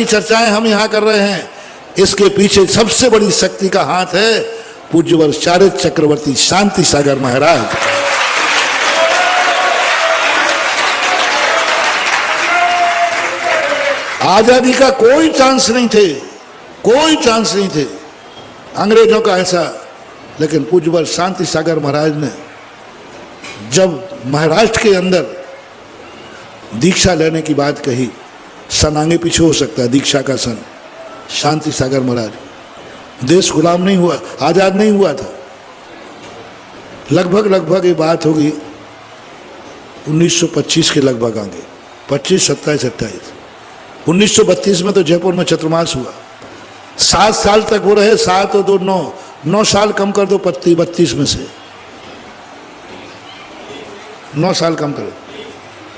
की चर्चाएं हम यहाँ कर रहे हैं, इसके पीछे सबसे बड़ी शक्ति का हाथ है पूज्यवर शारद चक्रवर्ती शांति सागर महाराज। आजादी का कोई चांस नहीं थे, कोई चांस नहीं थे अंग्रेजों का ऐसा, लेकिन पूज्यवर शांति सागर महाराज ने जब महाराष्ट्र के अंदर दीक्षा लेने की बात कही, सन आगे पीछे हो सकता है दीक्षा का सन, शांति सागर महाराज, देश गुलाम नहीं हुआ, आजाद नहीं हुआ था। लगभग ये बात होगी 1925 के लगभग आगे, 25, 27, 28। 1932 में तो जयपुर में चतुर्मास हुआ, 7 साल तक वो रहे, 7 और 2 9 साल कम कर दो 32 में से 9 साल कम करो,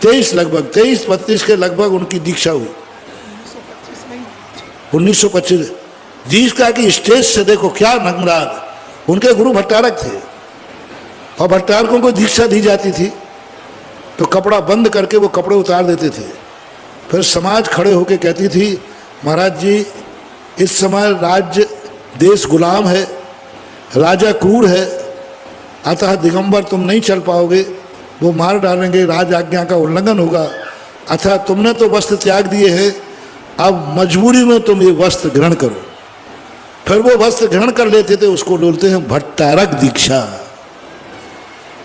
23 लगभग 23-32 के लगभग उनकी दीक्षा हुई 1925। जिसका कि स्टेज से देखो क्या नगरार, उनके गुरु भट्टारक थे और भट्टारकों को दीक्षा दी जाती थी तो कपड़ा बंद करके वो कपड़े उतार देते थे। फिर समाज खड़े होके कहती थी महाराज जी इस समय राज्य देश गुलाम है, राजा क्रूर है, अतः दिगंबर तुम नहीं चल पाओगे, वो मार डालेंगे, राज आज्ञा का उल्लंघन होगा, अतः तुमने तो वस्त्र त्याग दिए हैं, अब मजबूरी में तुम ये वस्त्र ग्रहण करो। फिर वो वस्त्र ग्रहण कर लेते थे, उसको बोलते हैं भट्टारक दीक्षा।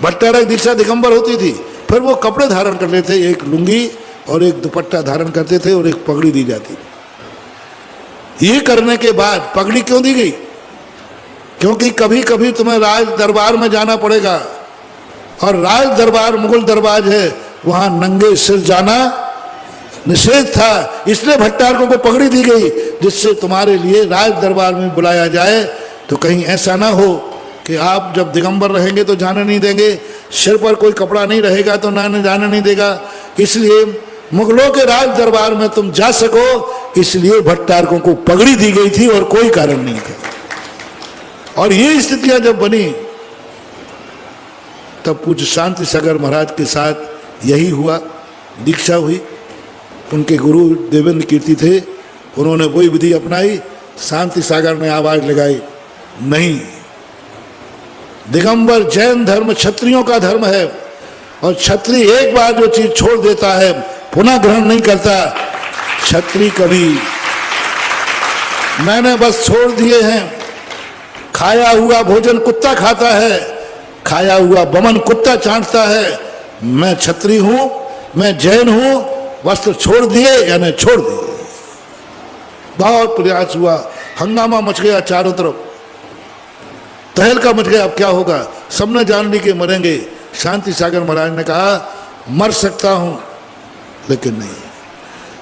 भट्टारक दीक्षा दिगंबर होती थी। फिर वो कपड़े धारण कर लेते, एक लुंगी और एक दुपट्टा धारण करते थे और एक पगड़ी दी जाती थी। ये करने के बाद पगड़ी क्यों दी गई? क्योंकि कभी कभी तुम्हें राज दरबार में जाना पड़ेगा और राज दरबार मुगल दरबार है, वहां नंगे सिर जाना निषेध था, इसलिए भट्टारकों को पगड़ी दी गई, जिससे तुम्हारे लिए राज दरबार में बुलाया जाए तो कहीं ऐसा ना हो कि आप जब दिगंबर रहेंगे तो जाने नहीं देंगे, सिर पर कोई कपड़ा नहीं रहेगा तो जाने नहीं देगा, इसलिए मुगलों के राज दरबार में तुम जा सको, इसलिए भट्टारकों को पगड़ी दी गई थी और कोई कारण नहीं था। और ये स्थितियां जब बनी तब पूज्य शांति सागर महाराज के साथ यही हुआ, दीक्षा हुई। उनके गुरु देवेंद्र कीर्ति थे, उन्होंने वही विधि अपनाई। शांति सागर ने आवाज लगाई, नहीं, दिगंबर जैन धर्म क्षत्रियों का धर्म है और क्षत्रिय एक बार जो चीज छोड़ देता है पुनः ग्रहण नहीं करता। क्षत्रिय कभी, मैंने बस छोड़ दिए हैं, खाया हुआ भोजन कुत्ता खाता है, खाया हुआ बमन कुत्ता चाटता है, मैं क्षत्रिय हूं, मैं जैन हूं, वस्त्र छोड़ दिए या नहीं छोड़ दिए। बहुत प्रयास हुआ, हंगामा मच गया चारों तरफ, तहलका मच गया, अब क्या होगा, सबने जान ली कि मरेंगे। शांति सागर महाराज ने कहा मर सकता हूं लेकिन नहीं।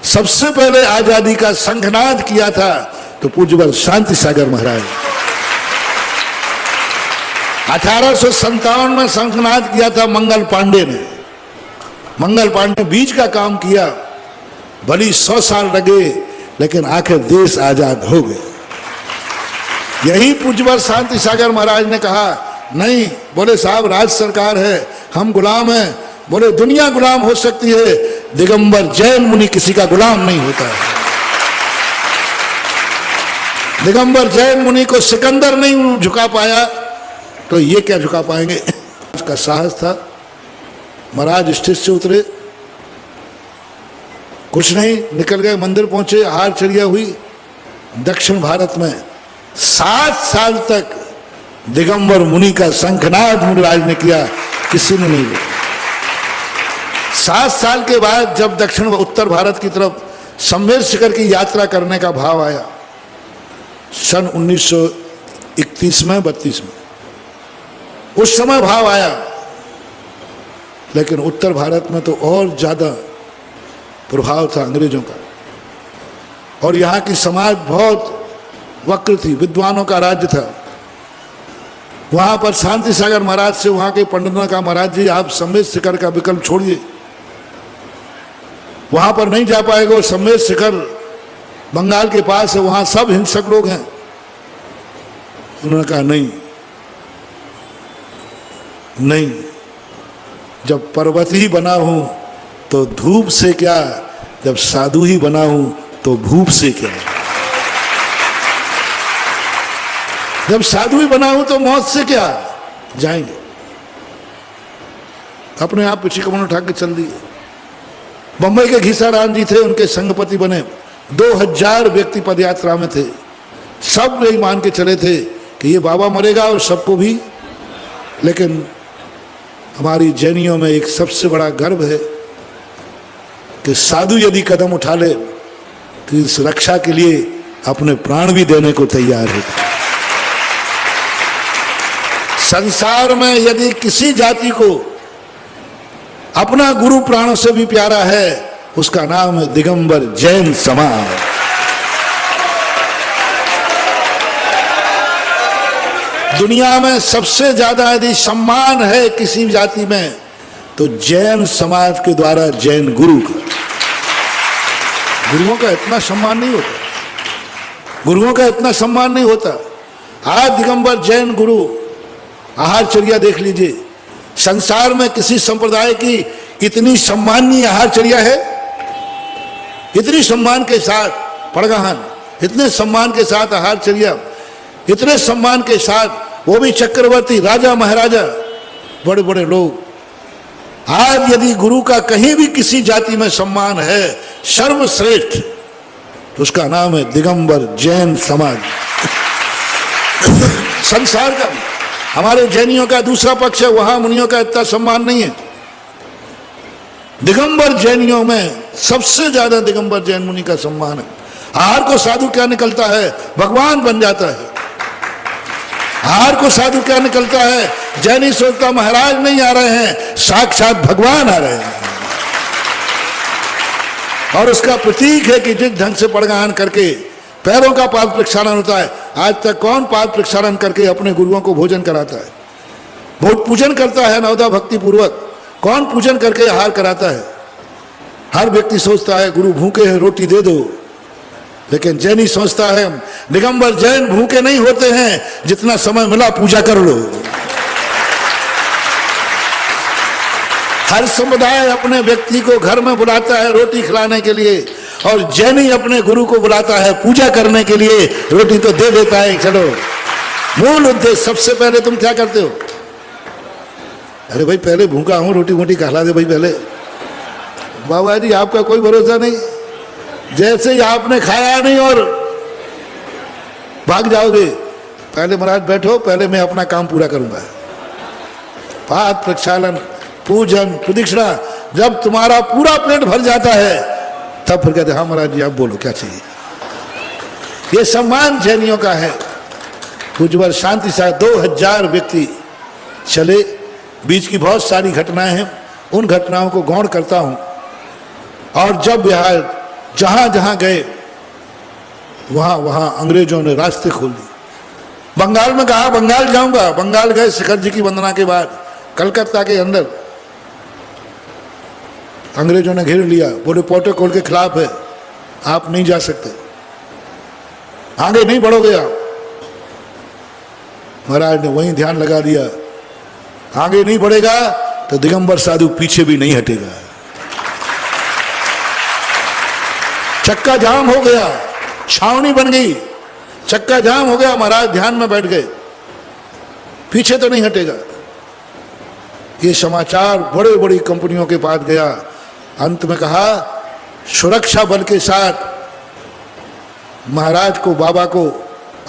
सबसे पहले आजादी का शंखनाद किया था तो पूज्यवर शांति सागर महाराज। 1857 में शंखनाद किया था मंगल पांडे ने। मंगल पांडे बीज का काम किया, भली 100 साल लगे लेकिन आखिर देश आजाद हो गया। यही पूज्यवर शांति सागर महाराज ने कहा नहीं, बोले साहब राज सरकार है, हम गुलाम हैं, बोले दुनिया गुलाम हो सकती है, दिगंबर जैन मुनि किसी का गुलाम नहीं होता है। दिगंबर जैन मुनि को सिकंदर नहीं झुका पाया तो ये क्या झुका पाएंगे। उसका साहस था। महाराज स्टेज से उतरे, कुछ नहीं, निकल गए, मंदिर पहुंचे, हार चढ़िया हुई। दक्षिण भारत में 7 साल तक दिगंबर मुनि का शंखनाद मुनिराज ने किया, किसी ने नहीं किया। 7 साल के बाद जब दक्षिण उत्तर भारत की तरफ संमेर शिखर की यात्रा करने का भाव आया, सन 1931 में 32 में, उस समय भाव आया, लेकिन उत्तर भारत में तो और ज्यादा प्रभाव था अंग्रेजों का, और यहाँ की समाज बहुत वक्र थी, विद्वानों का राज्य था। वहां पर शांति सागर महाराज से वहां के पंडितों ने कहा महाराज जी आप संमेर शिखर का विकल्प छोड़िए, वहां पर नहीं जा पाएगा, संमेर शिखर बंगाल के पास है, वहां सब हिंसक लोग हैं। उन्होंने कहा नहीं नहीं, जब पर्वत ही बना हूं तो धूप से क्या, जब साधु ही बना हूं तो भूप से क्या, जब साधु ही बना हूं तो मौत से क्या जाएंगे। अपने आप पीछे कमर उठा के चल दिए। बंबई के घीसाराम जी थे, उनके संगपति बने। 2000 व्यक्ति पदयात्रा में थे। सब यही मान के चले थे कि ये बाबा मरेगा और सबको भी। लेकिन हमारी जैनियों में एक सबसे बड़ा गर्व है कि साधु यदि कदम उठा ले तो इस रक्षा के लिए अपने प्राण भी देने को तैयार है। संसार में यदि किसी जाति को अपना गुरु प्राणों से भी प्यारा है, उसका नाम है दिगंबर जैन समाज। दुनिया में सबसे ज्यादा यदि सम्मान है किसी जाति में तो जैन समाज के द्वारा जैन गुरु का। गुरुओं का इतना सम्मान नहीं होता, गुरुओं का इतना सम्मान नहीं होता। आज दिगंबर जैन गुरु आहारचर्या देख लीजिए। संसार में किसी संप्रदाय की इतनी सम्माननीय आहारचर्या है, इतनी सम्मान के साथ पड़गहन, इतने सम्मान के साथ आहारचर्या, इतने सम्मान के साथ वो भी चक्रवर्ती राजा महाराजा, बड़े बड़े लोग। आज यदि गुरु का कहीं भी किसी जाति में सम्मान है सर्वश्रेष्ठ, तो उसका नाम है दिगंबर जैन समाज। संसार का हमारे जैनियों का दूसरा पक्ष है, वहां मुनियों का इतना सम्मान नहीं है। दिगंबर जैनियों में सबसे ज्यादा दिगंबर जैन मुनि का सम्मान है। आहार को साधु क्या निकलता है, भगवान बन जाता है। आहार को साधु क्या निकलता है, जैनी सोचता महाराज नहीं आ रहे हैं, साक्षात भगवान आ रहे हैं। और उसका प्रतीक है कि जिस ढंग से पड़गान करके पैरों का पाद प्रक्षालन होता है। आज तक कौन पाद प्रक्षालन करके अपने गुरुओं को भोजन कराता है, बहुत पूजन करता है नवदा भक्ति पूर्वक। कौन पूजन करके आहार कराता है? हर व्यक्ति सोचता है गुरु भूखे हैं रोटी दे दो, लेकिन जैनी सोचता है दिगंबर जैन भूखे नहीं होते हैं, जितना समय मिला पूजा कर लो। हर समुदाय अपने व्यक्ति को घर में बुलाता है रोटी खिलाने के लिए, और जैनी अपने गुरु को बुलाता है पूजा करने के लिए। रोटी तो दे देता है, चलो। मूल उद्देश्य सबसे पहले तुम क्या करते हो? अरे भाई पहले भूखा हूं, रोटी मोटी खिला दे भाई पहले। बाबा जी आपका कोई भरोसा नहीं, जैसे ही आपने खाया नहीं और भाग जाओगे। पहले महाराज बैठो, पहले मैं अपना काम पूरा करूंगा। पाद प्रक्षालन, पूजन, प्रदक्षिणा, जब तुम्हारा पूरा पेट भर जाता है तब फिर कहते हाँ महाराज जी आप बोलो क्या चाहिए। ये सम्मान जैनियों का है। पूज्यवर शांति सागर 2000 व्यक्ति चले। बीच की बहुत सारी घटनाएं हैं, उन घटनाओं को गौण करता हूं। और जब यहाँ जहां जहां गए वहां वहां अंग्रेजों ने रास्ते खोल दिए। बंगाल में कहा बंगाल जाऊंगा, बंगाल गए शिखर जी की वंदना के बाद। कलकत्ता के अंदर अंग्रेजों ने घेर लिया, बोले प्रोटोकॉल के खिलाफ है, आप नहीं जा सकते, आगे नहीं बढ़ोगे आप। महाराज ने वहीं ध्यान लगा दिया, आगे नहीं बढ़ेगा तो दिगंबर साधु पीछे भी नहीं हटेगा। चक्का जाम हो गया, छावनी बन गई, चक्का जाम हो गया। महाराज ध्यान में बैठ गए, पीछे तो नहीं हटेगा। ये समाचार बड़े बड़ी कंपनियों के पास गया। अंत में कहा सुरक्षा बल के साथ महाराज को, बाबा को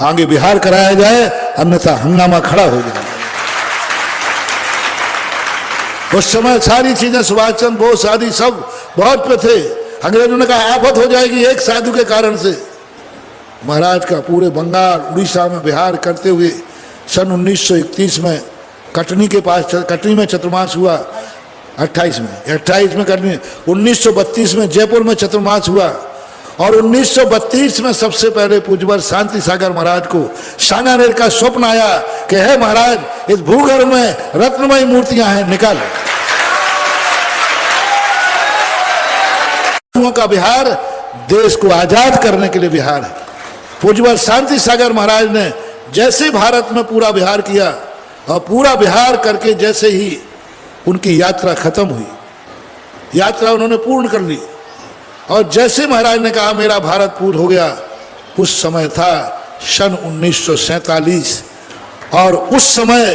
आगे बिहार कराया जाए, अन्यथा हंगामा खड़ा हो जाए। उस समय सारी चीजें सुभाष चंद्र बोस आदि सब बहुत पे थे। अंग्रेजों ने कहा आफत हो जाएगी एक साधु के कारण से। महाराज का पूरे बंगाल उड़ीसा में बिहार करते हुए सन 1931 में कटनी के पास, कटनी में चतुर्मास हुआ। 28 में कटनी, 1932 में जयपुर में चतुर्मास हुआ। और 1932 में सबसे पहले पूज्यवर शांति सागर महाराज को सांगानेर का स्वप्न आया कि हे महाराज इस भूगर्भ में रत्नमयी मूर्तियां हैं, निकाल। का बिहार देश को आजाद करने के लिए बिहार है। पूज्यवर शांति सागर महाराज ने जैसे भारत में पूरा बिहार किया, और पूरा बिहार करके जैसे ही उनकी यात्रा खत्म हुई, यात्रा उन्होंने पूर्ण कर ली, और जैसे महाराज ने कहा मेरा भारत पूर्ण हो गया, उस समय था सन 1947, और उस समय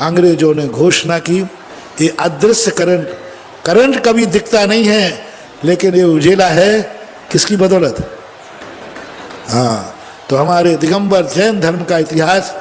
अंग्रेजों ने घोषणा की, ये अदृश्य करंट कभी दिखता नहीं है, लेकिन ये उजेला है किसकी बदौलत? हाँ, तो हमारे दिगंबर जैन धर्म का इतिहास